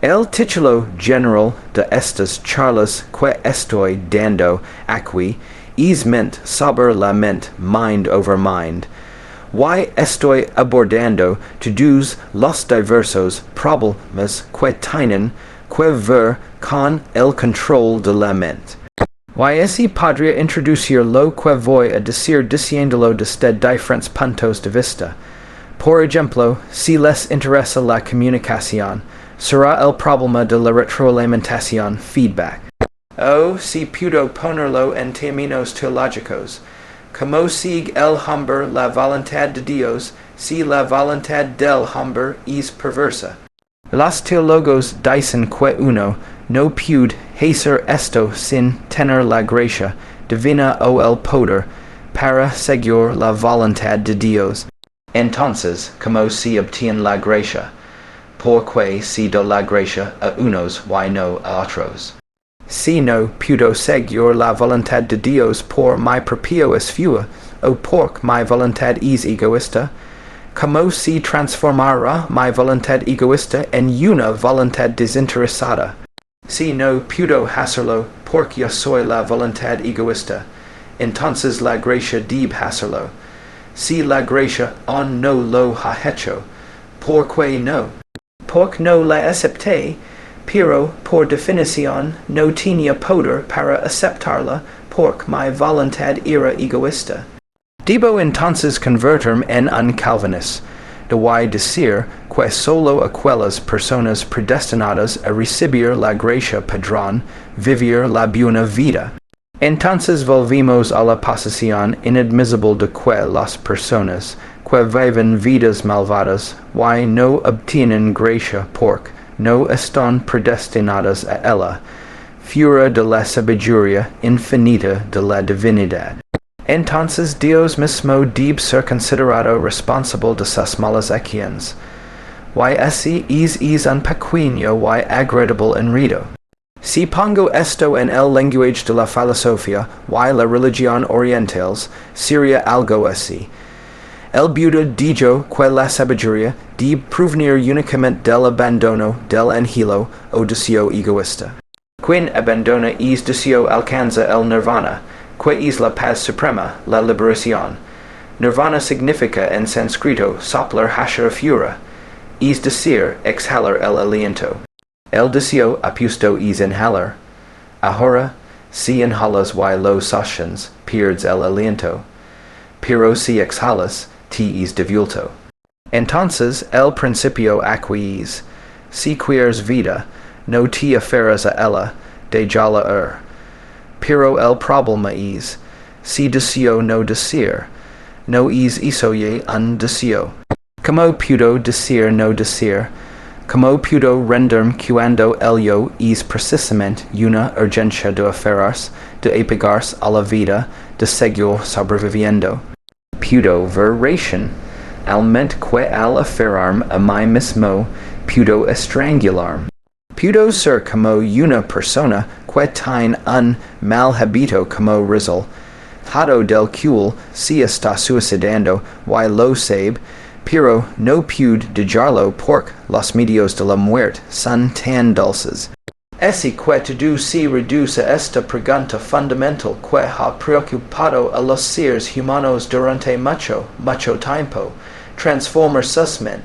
El titulo general de estas charlas que estoy dando aquí es mente sobre la mente, mind over mind. Why estoy abordando todos los diversos problemas que tienen que ver con el control de la mente. Why esse podría introducir lo que voy a decir diciéndolo desde diferentes puntos de vista. Por ejemplo, si les interesa la comunicación, será el problema de la retroalimentación, feedback. O si puedo ponerlo en términos teológicos, como sigue el hombre la voluntad de Dios, si la voluntad del hombre es perversa. Los teólogos dicen que uno no puede hacer esto sin tener la gracia divina o el poder para seguir la voluntad de Dios. Entonces, como se obtiene la gracia? Porque se do la gracia a unos y no a otros. Si no puedo seguir la voluntad de Dios por mi propio esfuerzo, o porque mi voluntad es egoísta, ¿cómo se transformará mi voluntad egoísta en una voluntad desinteresada? Si no puedo hacerlo porque yo soy la voluntad egoísta, entonces la gracia debe hacerlo. Si la gracia aún no lo ha hecho, ¿por qué no? Porque no la acepté, pero por definición no tenía poder para aceptarla porque mi voluntad era egoísta. Debo entonces convertirme en un calvinista, de decir que solo aquellas personas predestinadas a recibir la gracia podrán vivir la buena vida. Entonces volvimos a la posición inadmisible de que las personas que viven vidas malvadas y no obtienen gracia porque no están predestinadas a ella, fuera de la sabiduría infinita de la divinidad. Entonces Dios mismo debe ser considerado responsable de sus malas acciones. Y ese es un pequeño y agradable enredo. Si pongo esto en el lenguaje de la filosofía y la religión orientales, sería algo así. El Buda dijo que la sabiduría debe provenir únicamente del abandono del anhelo o deseo egoísta. Quien abandona es deseo alcanza el nirvana, que es la paz suprema, la liberación. Nirvana significa en sánscrito soplar hacia afuera, es decir, exhalar el aliento. El deseo apuesto es inhalar. Ahora, si inhalas y lo sostienes, pierdes el aliento. Pero si exhalas, te es devuelto. Entonces, el principio aquí es, si quieres vida, no te aferras a ella, déjala. Pero el problema es, si deseo no decir, no es eso ya un deseo. ¿Cómo puedo decir no decir? ¿Cómo puedo renderme cuando el yo es precisamente una urgencia de aferrarse, de apegarse a la vida, de seguir sobreviviendo? Puedo ver razón, al mente que al aferrarme a mí mismo, puedo estrangularme. Puedo ser como una persona que tiene un mal hábito como resultado del cual se está suicidando y lo sabe, pero no puede dejarlo porque los medios de la muerte son tan dulces. Ese que todo se reduce a esta pregunta fundamental que ha preocupado a los seres humanos durante mucho tiempo, transformar sus mentes.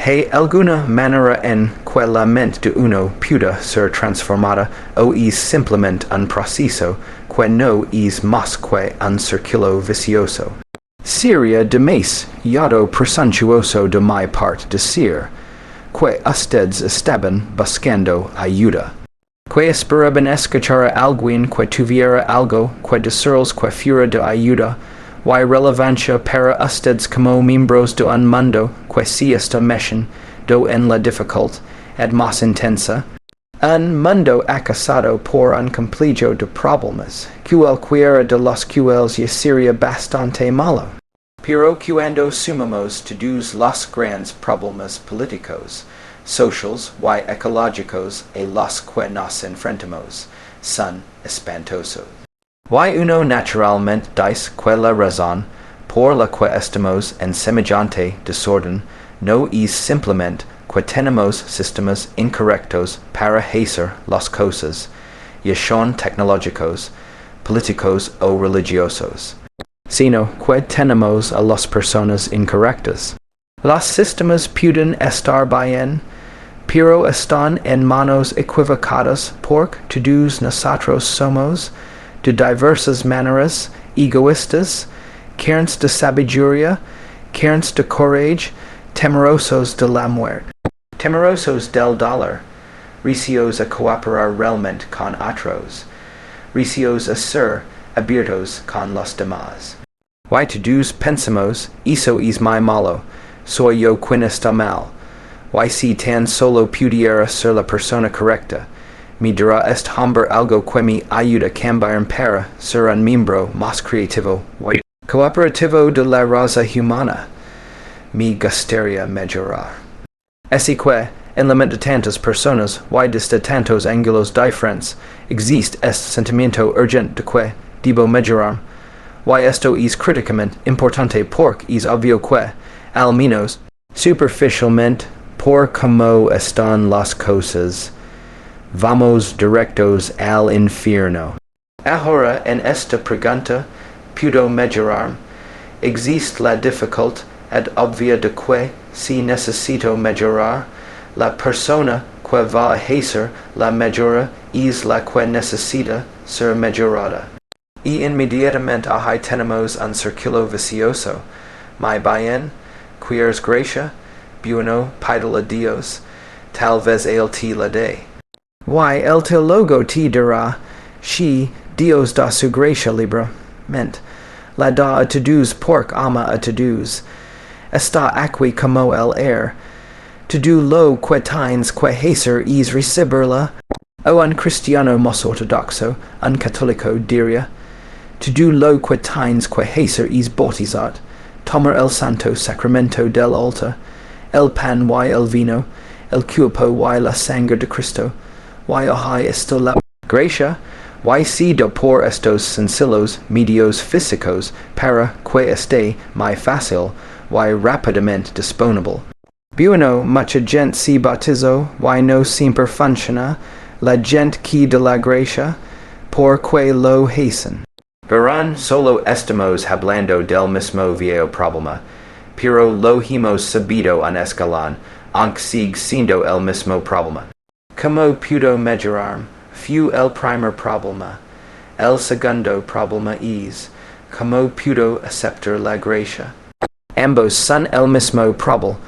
¿Hay alguna manera en que la mente de uno pueda ser transformada o es simplemente un proceso que no es más que un círculo vicioso? Sería demasiado presuntuoso de mi parte decir que ustedes estaban buscando ayuda, que esperaban escuchar a alguien que tuviera algo que decirles que fuera de ayuda y relevancia para ustedes como miembros de un mundo que se está metiendo en la dificultad más intensa. Un mundo acosado por un complejo de problemas, cualquiera de los cuales ya sería bastante malo. Pero cuando sumamos todos los grandes problemas políticos, sociales y ecológicos a los que nos enfrentamos, son espantosos. Y uno naturalmente dice que la razón por la que estamos en semejante desorden no es simplemente que tenemos sistemas incorrectos para hacer las cosas, y son tecnológicos, políticos o religiosos, sino que tenemos a las personas incorrectas. Los sistemas pueden estar bien, pero están en manos equivocadas porque todos nosotros somos, de diversas maneras, egoístas, carentes de sabiduría, carentes de coraje, temerosos de la muerte, temerosos del dolor, recios a cooperar realmente con otros, recios a ser abiertos con los demás. Why todos pensamos, eso es muy malo, soy yo quien está mal. Why si tan solo pudiera ser la persona correcta, me dirá este hombre algo que me ayuda a cambiar para ser un miembro más creativo, cooperativo de la raza humana. Me gustaría mejorar. Así que, en la mente de tantas personas, why desde tantos ángulos diferentes, existe este sentimiento urgente de que debo mejorar. Why esto es críticamente importante porque es obvio que, al menos, superficialmente, por cómo están las cosas, vamos directos al infierno. Ahora en esta pregunta, puedo mejorar. Existe la dificultad obvia de que, si necesito mejorar, la persona que va a hacer la mejora es la que necesita ser mejorada. Y inmediatamente ahí tenemos un círculo vicioso. Muy bien, quieres gracia, bueno, pídele a Dios, tal vez él te la dé. Why, él te luego te dirá, si Dios da su gracia libremente, la da a todos porque ama a todos. Está aquí como él todo lo que tienes que hacer es recibirla. O un cristiano más ortodoxo, un católico diría, todo lo que tienes que hacer es bautizar, tomar el santo sacramento del altar, el pan y el vino, el cuerpo y la sangre de Cristo, y ahí está la gracia, y sido por estos sencillos medios físicos para que esté muy fácil y rápidamente disponible. Bueno, mucha gente se bautizó, y no siempre funciona, la gente que de la gracia, porque lo hacen. Verán, solo estamos hablando del mismo viejo problema, pero lo hemos subido un escalón, aunque sigue siendo el mismo problema. ¿Cómo puedo mejorar? Fue el primer problema. El segundo problema es, ¿cómo puedo aceptar la gracia? Ambos son el mismo problema,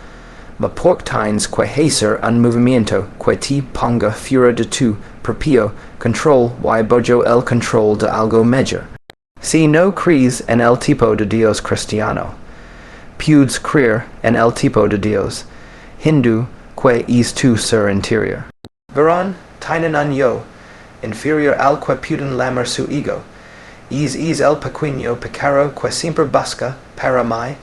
porque tienes que hacer un movimiento que te ponga fuera de tu propio control y bajo el control de algo mayor. Si no crees en el tipo de Dios cristiano, puedes creer en el tipo de Dios hindú que es tu ser interior. Verán, tienen un yo inferior al que pueden llamar su ego. Es el pequeño pecado que siempre busca para mí.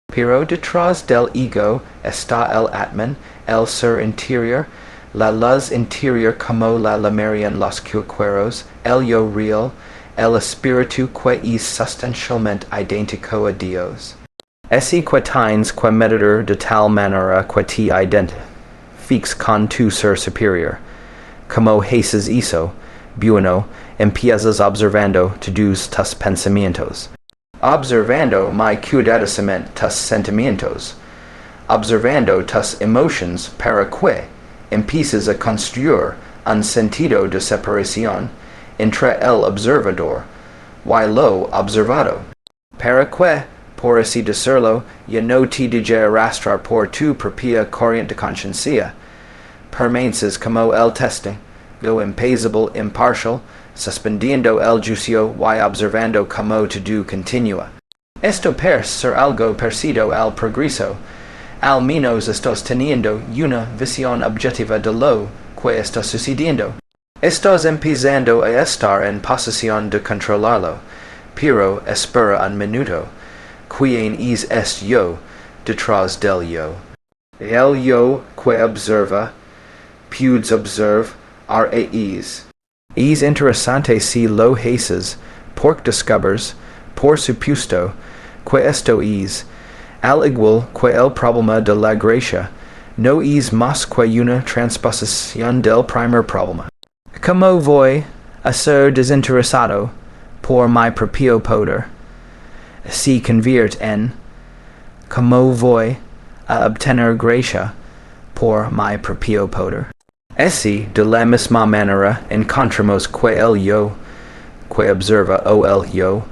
Pero detrás del ego está el Atman, el ser interior, la luz interior como la llamarían los cueros, el yo real, el espíritu que es sustancialmente idéntico a Dios. Así que tienes que meditar de tal manera que te identifiques con tu ser superior. Como haces eso, bueno, empiezas observando todos tus pensamientos. Observando muy cuidadosamente tus sentimientos, observando tus emociones para que empiezas a construir un sentido de separación entre el observador y lo observado, para que, por así decirlo, ya no te deje arrastrar por tu propia corriente de conciencia, permaneces como el testigo impasible imparcial, suspendiendo el juicio y observando como todo continúa. Esto parece ser algo parecido al progreso. Al menos estás teniendo una visión objetiva de lo que está sucediendo. Estás empezando a estar en posición de controlarlo, pero espera un minuto. ¿Quién es este yo detrás del yo? El yo que observa, puedes observar, Es interesante si lo haces, porque descubres, por supuesto, que esto es, al igual que el problema de la gracia, no es más que una transposición del primer problema. Como voy a ser desinteresado por mi propio poder, se convierte en como voy a obtener gracia por mi propio poder. Así, de la misma manera, encontramos que el yo, que observa o el yo,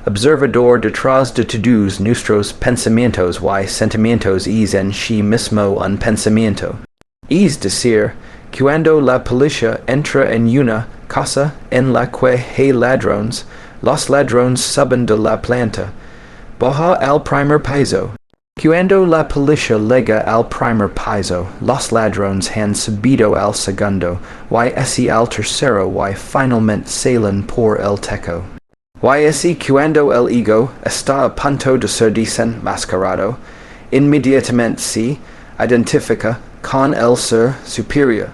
observador detrás de todos nuestros pensamientos y sentimientos es en sí mismo un pensamiento. Es decir, cuando la policía entra en una casa en la que hay ladrones, los ladrones suben de la planta, baja al primer piso. Cuando la policía llega al primer piso, los ladrones han subido al segundo, y así al tercero y finalmente salen por el techo. Y así cuando el ego está a punto de ser desenmascarado, inmediatamente se identifica con el ser superior.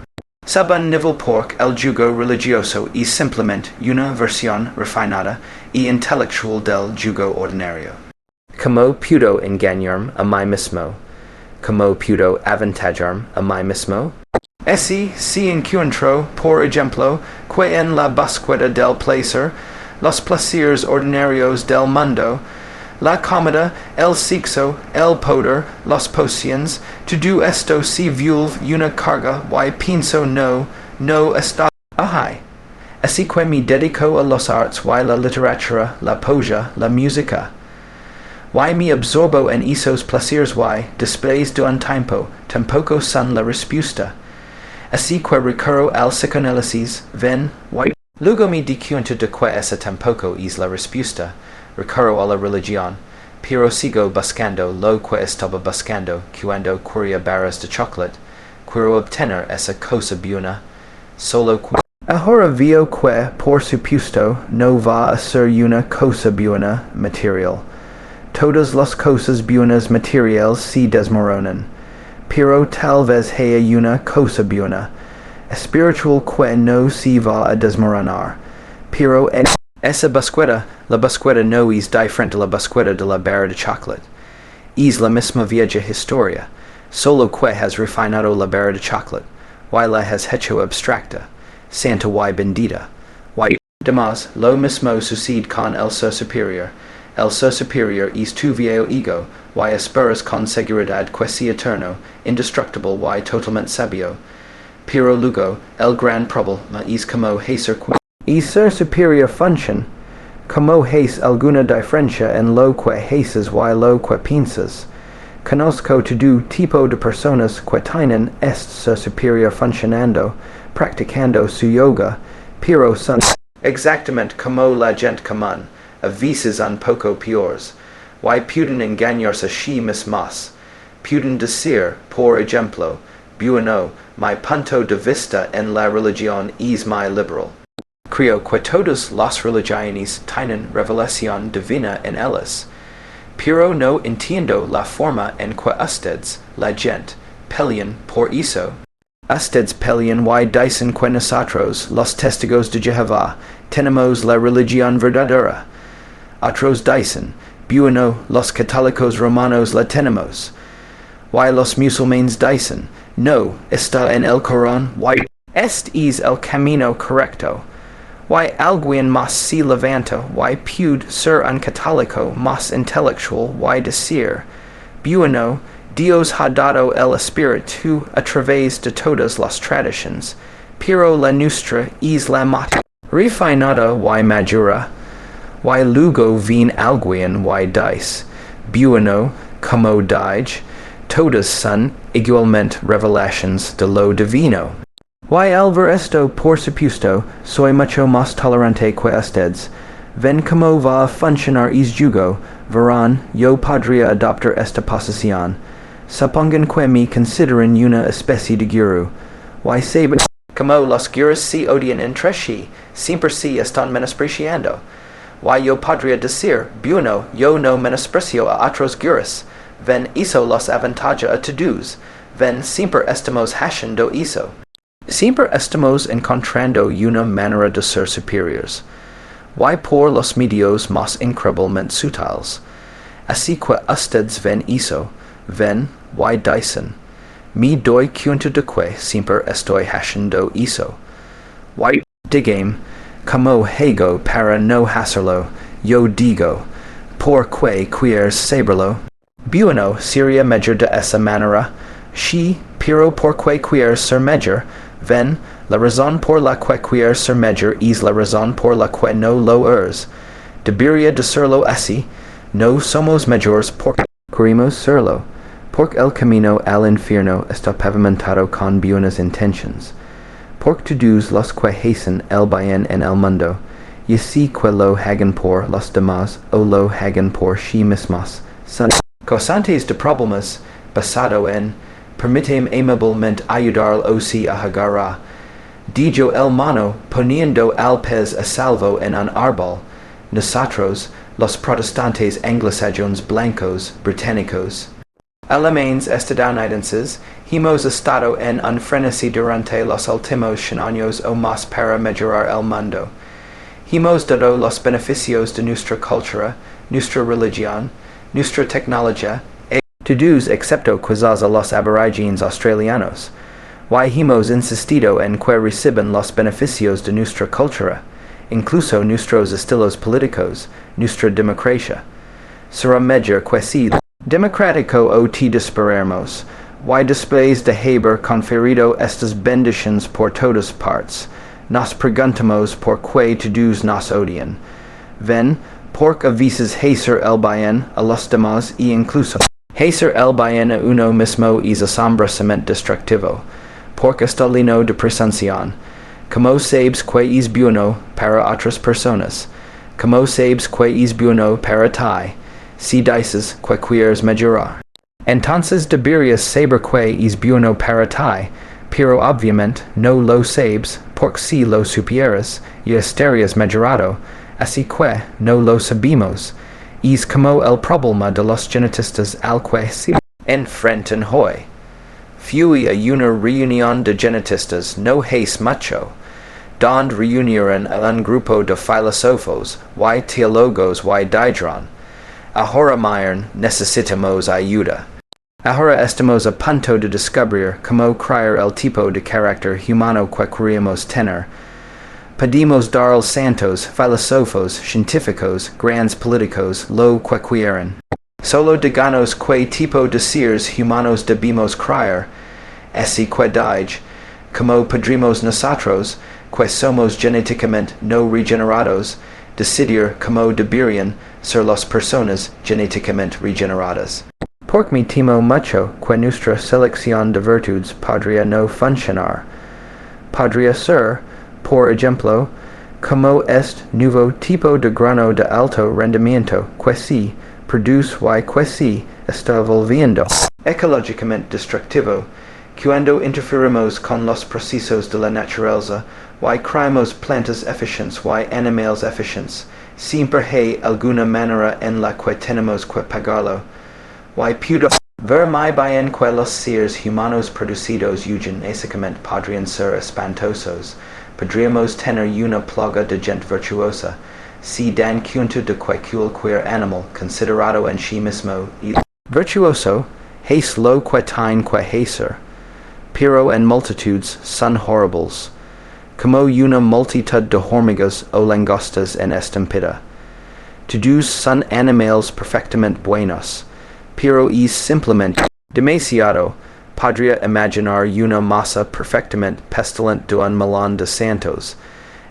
Sub un nivel porque el yugo religioso es simplemente una versión refinada y intelectual del yugo ordinario. Como puedo engañarme a mí mismo? Como puedo avantajarme a mí mismo? Así, si encuentro, por ejemplo, que en la búsqueda del placer, los placeres ordinarios del mundo, la comida, el sexo, el poder, las pociones, todo esto se vuelve una carga y pienso no está ahí. Así que me dedico a los arts y la literatura, la poesía, la música. Y me absorbo en esos placeres y, después de un tiempo, tampoco son la respuesta. Así que recurro al psicoanálisis, ven, y luego me di cuenta de que esa tampoco es la respuesta. Recurro a la religión, pero sigo buscando lo que estaba buscando cuando quería barras de chocolate. Quiero obtener esa cosa buena, solo que ahora veo que, por supuesto, no va a ser una cosa buena material. Todas las cosas buenas materiales se desmoronan, pero tal vez haya una cosa buena espiritual que no se va a desmoronar, pero en esa búsqueda, la búsqueda no es diferente de la búsqueda de la barra de chocolate. Es la misma vieja historia, solo que has refinado la barra de chocolate, y la has hecho abstracta, santa y bendita. Y además, lo mismo sucede con el ser superior. El ser superior es tu viejo ego, y esperas con seguridad que sea eterno, indestructible y totalmente sabio. Pero luego, el gran problema es como hacer y ser superior function, como hace alguna diferencia en lo que haces y lo que piensas. Conozco todo tipo de personas que tienen este ser superior funcionando, practicando su yoga, pero son exactamente como la gente común, a veces un poco peores, y pueden engañarse a sí mismas. Pueden decir, por ejemplo, bueno, mi punto de vista en la religión es muy liberal. Creo que todas las religiones tienen revelación divina en ellas, pero no entiendo la forma en que ustedes, la gente, pelean por eso. Ustedes pelean y dicen que nosotros, los testigos de Jehová, tenemos la religión verdadera. Otros dicen, bueno, los católicos romanos la tenemos. Y los musulmanes dicen, no, está en el Corán, y este es el camino correcto. Y alguien más se levanta, y puede ser un católico más intelectual, y decir, bueno, Dios ha dado el espíritu a través de todas las tradiciones, pero la nuestra es la más refinada y madura. Y luego viene alguien y dice, bueno, como dije, todas son igualmente revelaciones de lo divino. Y al ver esto, por supuesto, soy mucho más tolerante que ustedes. Ven como va a funcionar es yugo, verán, yo podría adoptar esta posición. Supongan que me consideren una especie de guru. Y saben como los gurus se odian entre sí, siempre se están menospreciando. Y yo podría decir, bueno, yo no menosprecio a otros gurus. Ven, eso los avantaja a todos. Ven, siempre estamos haciendo eso. Siempre estamos encontrando una manera de ser superiores. Y por los medios más increíblemente sutiles. Así que ustedes ven eso, ven y dicen, mi doy cuento de que siempre estoy haciendo eso. Why digame, como hago para no hacerlo, yo digo, por que queer saberlo. Buono seria measure de esa manera, si, pero por que queer ser measure, ven, la razón por la que queer ser measure es la razón por la que no lo es. Debería de serlo así, no somos mejores porque queremos serlo, porque el camino al infierno está pavimentado con buenas intenciones. Porque todos los que hacen el bien en el mundo, y así que lo hagan por los demás o lo hagan por sí mismos, son causantes de problemas basado en permitem amablemente ayudar o si ahagará. Dijo el mano poniendo al pez a salvo en un árbol. Nosotros, los protestantes anglosajones blancos británicos, alemanes estadounidenses, hemos estado en un frenesí durante los últimos 100 años o más para mejorar el mundo. Hemos dado los beneficios de nuestra cultura, nuestra religión, nuestra tecnología, y todos excepto quizás a los aborígenes australianos. Why hemos insistido en que reciben los beneficios de nuestra cultura, incluso nuestros estilos políticos, nuestra democracia. Será mejor que si democrático o te desesperemos. Why después de haber conferido estas bendiciones por todas partes, nos preguntamos por qué todos nos odian. Ven, porque a veces hacer el bien a los demás y incluso hacer el bien a uno mismo es asombrosamente destructivo, porque está lleno de presunción. Como sabes que es bueno para otras personas, como sabes que es bueno para ti, si dices que quieres mejorar. Entonces deberías saber que es bueno para ti, pero obviamente no lo sabes, porque si lo supieras, ya estarías mejorado, así que no lo sabemos. Es como el problema de los genetistas al que se enfrentan hoy. Fui a una reunión de genetistas no hace mucho, donde reunieron a un grupo de filósofos y teólogos y dijeron, ahora miren, necesitamos ayuda. Ahora estamos a punto de descubrir cómo crear el tipo de carácter humano que queremos tener. Pedimos dar a santos, filósofos, científicos, grandes políticos, lo que quieren. Solo díganos qué tipo de seres humanos debemos crear, así que dije, como podremos nosotros, que somos genéticamente no regenerados, decidir cómo deberían ser las personas genéticamente regeneradas. Porque me temo mucho que nuestra selección de virtudes podría no funcionar. Podría ser, por ejemplo, como este nuevo tipo de grano de alto rendimiento que sí produce y que sí está volviendo ecológicamente destructivo, cuando interferimos con los procesos de la naturaleza y creamos plantas eficientes y animales eficientes, siempre hay alguna manera en la que tenemos que pagarlo. Y puedo ver muy bien que los seres humanos producidos eugenesicamente podrían ser espantosos. Podríamos tener una plaga de gente virtuosa, si dan cuenta de que cualquier animal considerado en sí mismo virtuoso, es lo que tiene que hacer, pero en multitudes son horribles, como una multitud de hormigas o langostas en estampida. Todos son animales perfectamente buenos, pero es simplemente demasiado. Podría imaginar una masa perfectamente pestilente de un milón de santos,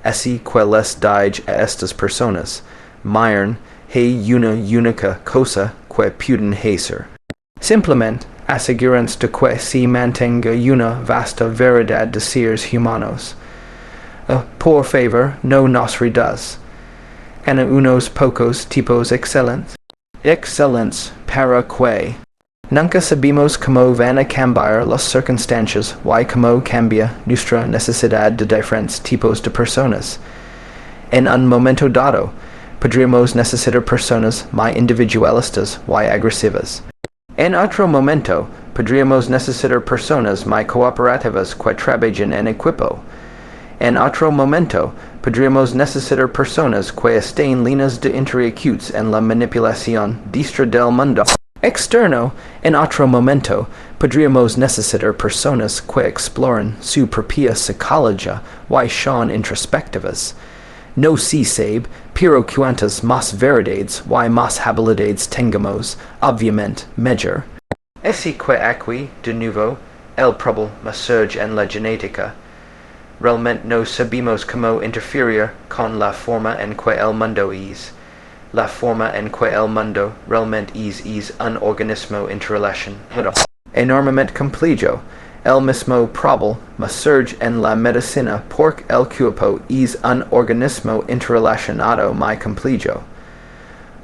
así que les dije a estas personas, miren, hay una única cosa que pueden hacer. Simplemente asegúrense de que se mantenga una vasta variedad de seres humanos. Por favor, no nos redas. En unos pocos tipos excelentes. Excelentes para que nunca sabemos cómo van a cambiar las circunstancias y cómo cambia nuestra necesidad de diferentes tipos de personas. En un momento dado, podríamos necesitar personas más individualistas y agresivas. En otro momento, podríamos necesitar personas más cooperativas que trabajen en equipo. En otro momento, podríamos necesitar personas que estén llenas de inquietudes en la manipulación diestra del mundo. Externo, in otro momento, podríamos necesitar personas que exploren su propia psicología y son introspectivas. No si sabe, pero cuantas más verdades y más habilidades tengamos, obviamente, mejor. Así que aquí, de nuevo, el problema surge en la genética. Realmente no sabemos cómo interferir con la forma en que el mundo es. La forma en que el mundo realmente es un organismo interrelacionado. Enormemente complejo. El mismo problema surge en la medicina porque el cuerpo es un organismo interrelacionado muy complejo.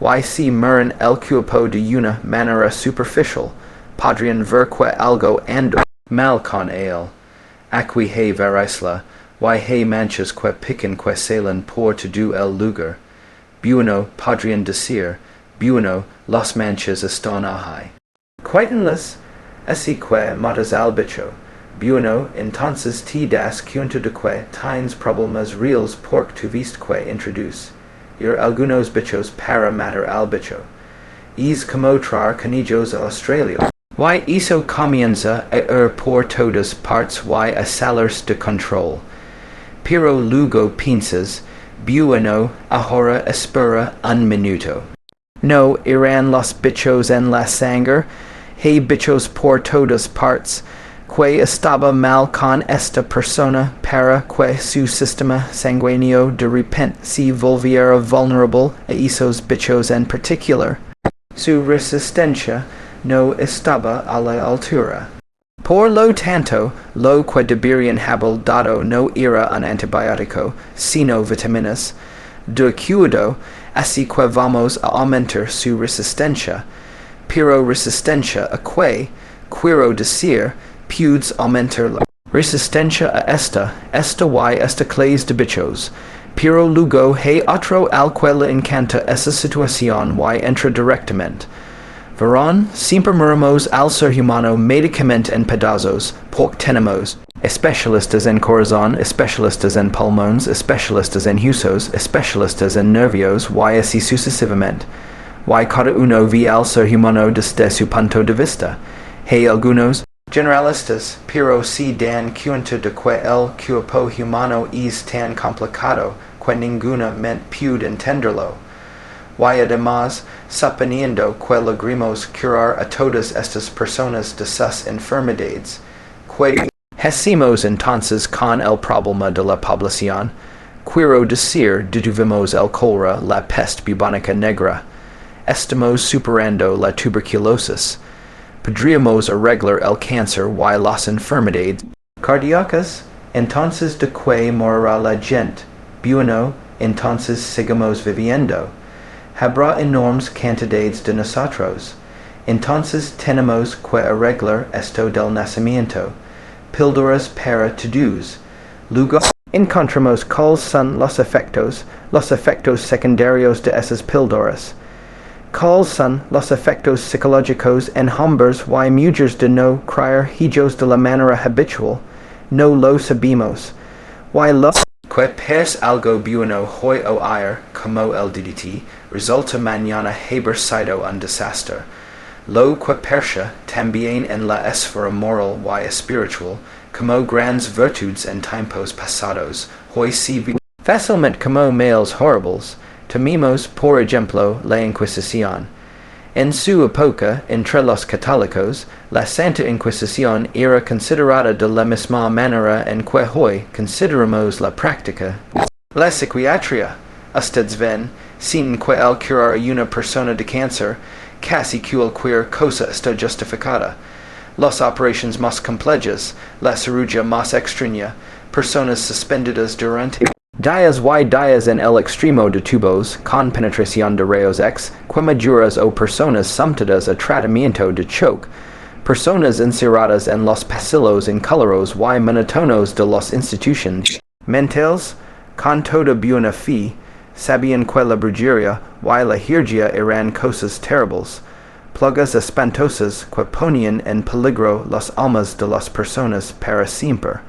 Y si miran el cuerpo de una manera superficial, podrían ver que algo anda mal con él. Aquí hay varicela, y hay manchas que pican que salen por todo el lugar. Bueno, podrían decir, bueno, las manchas están ahí. Cuéntenlas, así que matas al bicho. Bueno, entonces te das cuenta de que tienes problemas reales porque tuviste que introducir algunos bichos para matar al bicho. Es como traer conejos a Australia. Y eso comienza a por todas partes y a salirse de control. Pero luego piensas, bueno, ahora espera un minuto. No irán los bichos en la sangre, hay bichos por todas partes, que estaba mal con esta persona para que su sistema sanguíneo de repente se volviera vulnerable a esos bichos en particular. Su resistencia no estaba a la altura. Por lo tanto, lo que deberían haber dado no era un antibiótico, sino vitaminas. De acuerdo, así que vamos a aumentar su resistencia. Pero resistencia a qué? Quiero decir, puedes aumentar la resistencia a esta y esta clase de bichos. Pero luego hay otro al que le encanta esa situación y entra directamente. Verán, siempre miramos al ser humano médicamente en pedazos, porque tenemos especialistas en corazón, especialistas en pulmones, especialistas en huesos, especialistas en nervios, y así sucesivamente. Y cada uno ve al ser humano desde su punto de vista. Hay algunos generalistas, pero si dan cuenta de que el cuerpo humano es tan complicado que ninguna mente puede entenderlo. Y además, suponiendo que logremos curar a todas estas personas de sus enfermedades, ¿qué hacemos entonces con el problema de la población? Quiero decir, detuvimos el cólera, la peste bubónica negra. Estamos superando la tuberculosis. Podríamos arreglar el cáncer y las enfermedades cardíacas. Entonces, ¿de qué morirá la gente? Bueno, entonces seguimos viviendo. Habrá enormes cantidades de nosotros. Entonces tenemos que arreglar esto del nacimiento. Píldoras para todos. Luego encontramos cuáles son los efectos secundarios de esas píldoras. Cuáles son los efectos psicológicos en hombres y mujeres de no creer ellos de la manera habitual. No lo sabemos. Y lo que parece algo bueno hoy o ayer, como el DDT, resulta mañana haber sido un desastre. Lo que parece también en la esfera moral y espiritual, como grandes virtudes en tiempos pasados, hoy se ve fácilmente como males horribles. Tomemos, por ejemplo, la Inquisición. En su época, entre los católicos, la Santa Inquisición era considerada de la misma manera en que hoy consideramos la práctica. La psiquiatría. Ustedes ven, sin que el curar a una persona de cáncer, casi cualquier cosa está justificada. Las operaciones más complejas, la cirugía más extraña, personas suspendidas durante días y días en el extremo de tubos, con penetración de rayos X, quemaduras o personas sometidas a tratamiento de shock, personas encerradas en los pasillos incoloros y monótonos de las instituciones mentales, con toda buena fe, sabían que la brujería y la herejía eran cosas terribles, plagas espantosas que ponían en peligro las almas de las personas para siempre.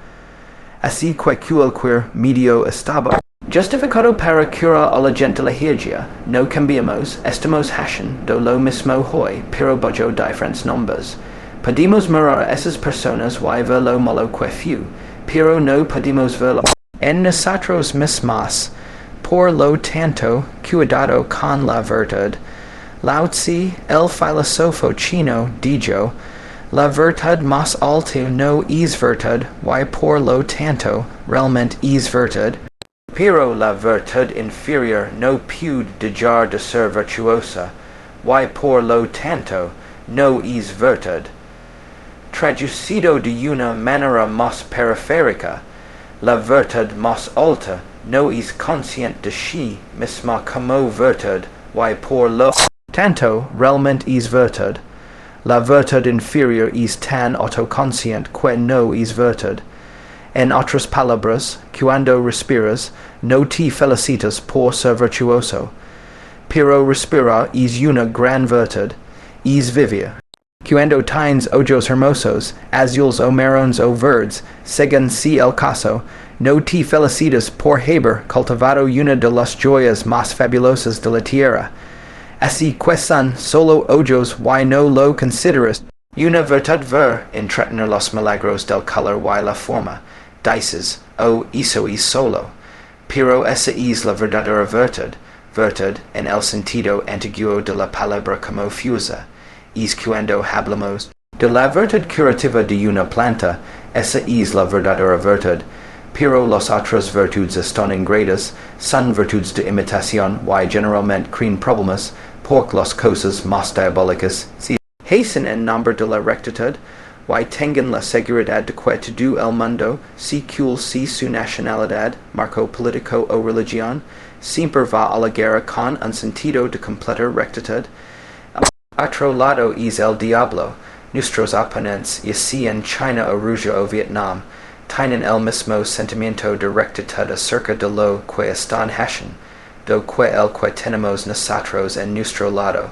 Así que cualquier medio estaba Justificado para cura a la gente legiagia, no cambiamos, estamos hashen, do lo mismo hoy, pero bojo diferentes nombres. Podemos morar esas personas y verlo malo que few, pero no podemos verlo en nosotros mismos, por lo tanto, cuidado con la verdad. Lao Tzu, el filósofo chino, dijo, la verdad más alta no es verdad, y por lo tanto, realmente es verdad. Pero la verdad inferior no puede dejar de ser virtuosa, y por lo tanto, no es verdad. Traducido de una manera más periférica, la verdad más alta no es consciente de sí misma como verdad, y por lo tanto, realmente es verdad. La verdad inferior es tan autoconsciente que no es verdad. En otras palabras, cuando respiras, no te felicitas por ser virtuoso. Pero respirar es una gran verdad, es vivir. Cuando tienes ojos hermosos, azules o marrones o verdes, según sea el caso, no te felicitas por haber cultivado una de las joyas más fabulosas de la tierra. Así que son solo ojos y no lo consideras una verdad ver entretener los milagros del color y la forma. Dices, oh, eso es solo. Pero esa es la verdadera verdad, verdad en el sentido antiguo de la palabra como fusa. Es cuando hablamos de la verdad curativa de una planta, esa es la verdadera verdad. Pero las otras virtudes están ingratas, son virtudes de imitación y generalmente crean problemas, porque las cosas más diabólicas se hacen en nombre de la rectitud, y tengan la seguridad de que todo el mundo, cual sea su nacionalidad, marco político o religión, siempre va a la guerra con un sentido de completa rectitud. Otro lado es el diablo. Nuestros oponentes, ya sea en China o Rusia o Vietnam, tienen el mismo sentimiento de rectitud acerca de lo que están haciendo, do que el que tenemos nosotros en nuestro lado.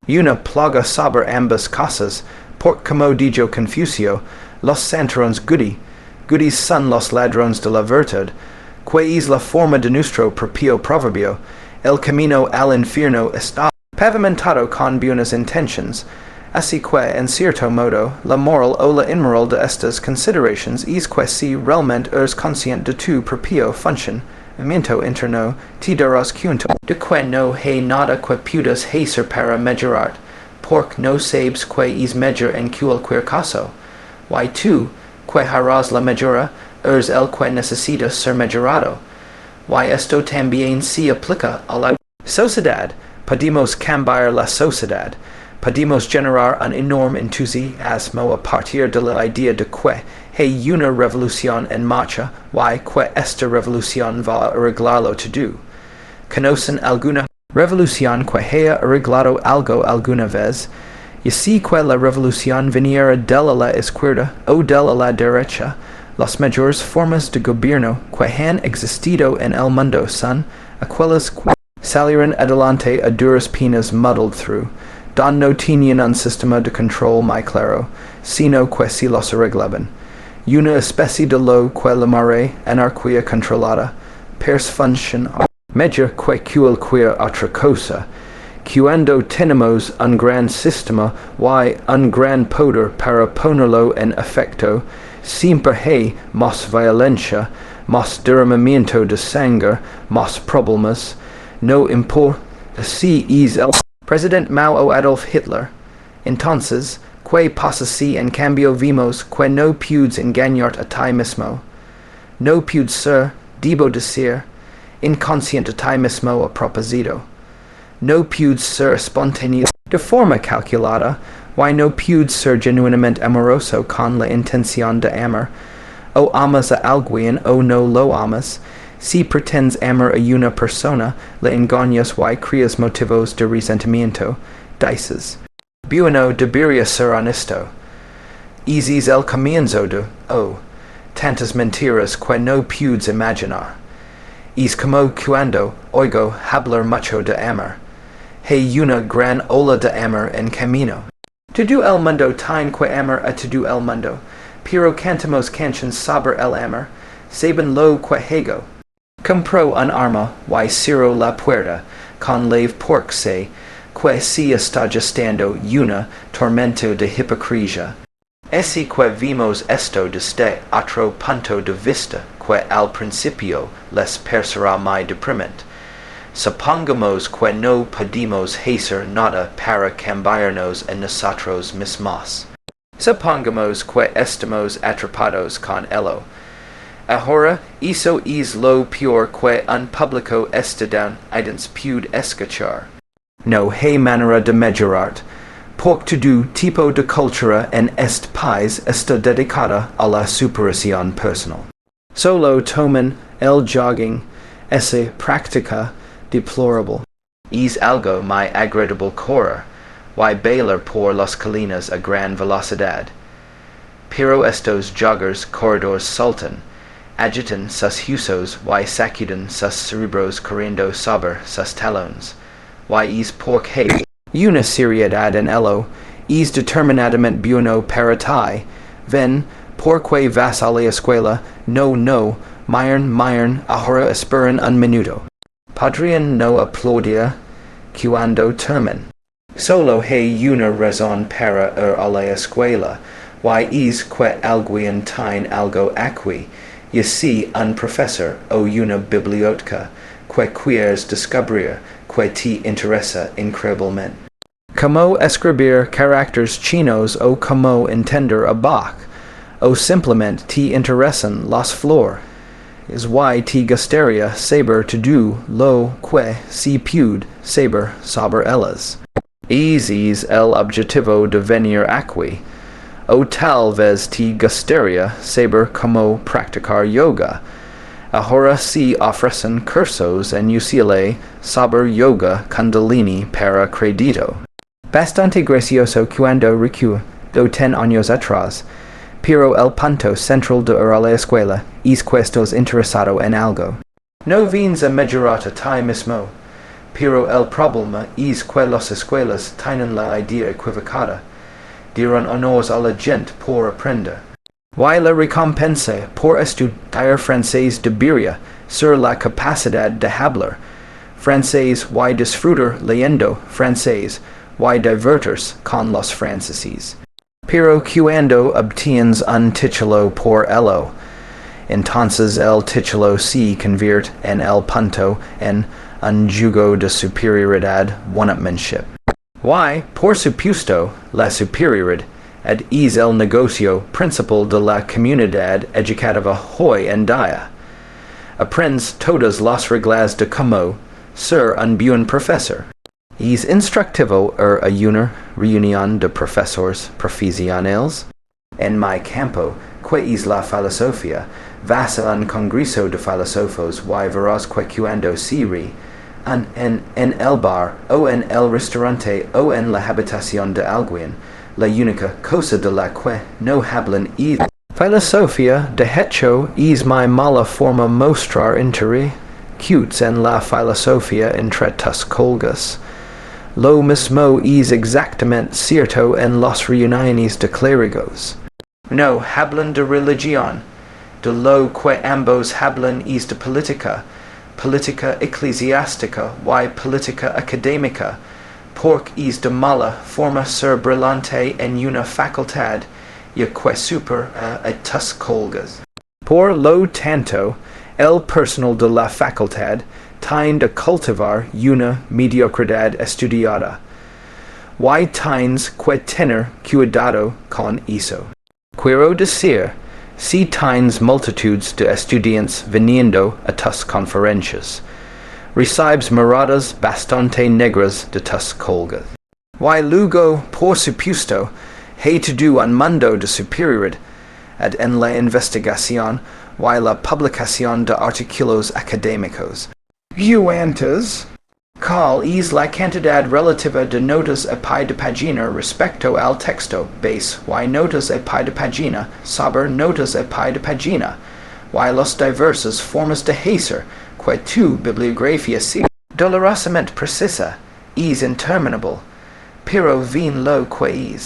Y una plaga sobre ambas cosas, porque como dijo Confucio, los santurrones goodies son los ladrones de la verdad, que es la forma de nuestro propio proverbio, el camino al infierno está pavimentado con buenas intentions, así que, en cierto modo, la moral o la inmoral de estas considerations es que si realmente eres consciente de tu propio funcionamiento interno, te darás cuenta de que no hay nada que puedas hacer para mejorar, porque no sabes que es mejor en cualquier caso. Y tú, que harás la mejora, eres el que necesita ser mejorado. Y esto también se aplica a la sociedad. Podemos cambiar la sociedad. Podemos generar un enorme entusiasmo a partir de la idea de que hay una revolución en marcha y que esta revolución va a arreglarlo todo. ¿Conocen alguna revolución que haya arreglado algo alguna vez? Y si que la revolución viniera de la izquierda o de la derecha, las mayores formas de gobierno que han existido en el mundo son aquellas que salieron adelante a duras penas muddled through, don no tenían un sistema de control muy claro, sino que si los arreglaban. Y una especie de lo que llamaré anarquía controlada, persfunción mejor que cualquier otra cosa. Cuando tenemos un gran sistema y un gran poder para ponerlo en efecto, siempre hay más violencia, más derramamiento de sangre, más problemas. No importa si es el presidente Mao o Adolf Hitler. Entonces, ¿qué pasa si en cambio vimos que no puedes engañarte a ti mismo? No puedes ser, debo decir, inconsciente a ti mismo a propósito. No puedes ser espontáneo de forma calculada, y no puedes ser genuinamente amoroso con la intención de amar. O amas a alguien o no lo amas. Si pretendes amar a una persona, le engañas y creas motivos de resentimiento. Dices, bueno, debería ser honesto. Ese es el comienzo de, tantas mentiras que no puedes imaginar. Es como cuando oigo hablar mucho de amar. Hay una gran ola de amar en camino. Todo el mundo tiene que amar a todo el mundo, pero cantamos canciones sobre el amar, saben lo que hago. Compro un arma, y cierro la puerta, con lave porc se, que si está gestando una tormento de hipocresia. Esi que vimos esto desde otro punto de vista, que al principio les parecerá muy deprimente. Supongamos que no podemos hacer nada para cambiarnos en nosotros mismos. Supongamos que estamos atrapados con ello. Ahora, eso es lo peor que un público estadounidense puede escuchar. No hay manera de mejorar, porque todo tipo de cultura en este país está dedicada a la superación personal. Solo toman el jogging, esa práctica deplorable. Es algo muy agradable correr, y bailar por las colinas a gran velocidad. Pero estos joggers corredores saltan, agitan sus huesos y sacuden sus cerebros corriendo sobre sus talones. Y es porque una seriedad en ello es determinadamente bueno para ti. Ven, porque vas a la escuela, no, miren, ahora esperen un minuto. Podrían no aplaudir cuando terminen. Solo hay una razón para ir a la escuela, y es que alguien tiene algo aquí, y si un profesor o una biblioteca, que quieres descubrir, que te interesa increíblemente. Como escribir caracteres chinos o como entender a Bach, o simplemente te interesan las flores. Es y te gustaría saber todo lo que se puede saber sobre ellas. Ese es el objetivo de venir aquí. O tal vez te gustaría saber cómo practicar yoga. Ahora se ofrecen cursos en UCLA sobre yoga kundalini para crédito. Bastante gracioso cuando recuerdo 10 años atrás. Pero el punto central de ir a la escuela es que estás interesado en algo. No vienes a mejorar a ti mismo, pero el problema es que las escuelas tienen la idea equivocada. Dirán honores a la gente por aprender. Y la recompensa por estudiar francés debería ser la capacidad de hablar francés y disfrutar leyendo francés y divertirse con los franceses. Pero cuando obtienes un título por ello, entonces el título se convierte en el punto en un yugo de superioridad one-upmanship. Y, por supuesto, la superioridad es el negocio principal de la comunidad educativa hoy en día. Aprendes todas las reglas de cómo ser un buen profesor. Es instructivo a una reunión de profesores profesionales. En mi campo, que es la filosofía, vas a un congreso de filósofos y verás que cuando se ríe, en el bar, o en el restaurante, o en la habitación de alguien, la única cosa de la que no hablan es filosofía. De hecho, es mi mala forma mostrar interés en la filosofía entre tus colgas. Lo mismo es exactamente cierto en las reuniones de clérigos. No hablan de religión. De lo que ambos hablan es de política eclesiástica y política académica, porque es de mala forma ser brillante en una facultad y que supera a tus colgas. Por lo tanto, el personal de la facultad tiene de cultivar una mediocridad estudiada, y tienes que tener cuidado con eso. Quiero decir, si tienes multitudes de estudiantes viniendo a tus conferencias, recibes miradas bastante negras de tus colgas. Y luego, por supuesto, hay todo un mundo de superioridad en la investigación y la publicación de artículos académicos. Antes, ¿cuál es la cantidad relativa de notas a pie de página respecto al texto base y notas a pie de página sobre notas a pie de página y las diversas formas de hacer que tu bibliografía sigue? Dolorosamente precisa, es interminable, pero ven lo que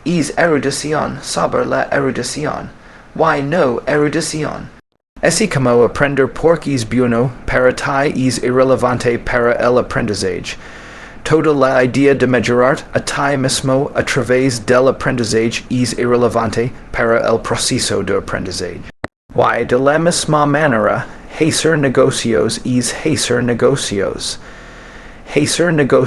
es erudición sobre la erudición, y no erudición. Así como aprender por es bueno para ti es irrelevante para el aprendizaje. Toda la idea de mejorar a ti mismo a través del aprendizaje es irrelevante para el proceso de aprendizaje. Y de la misma manera, hacer negocios es hacer negocios. Hacer negocios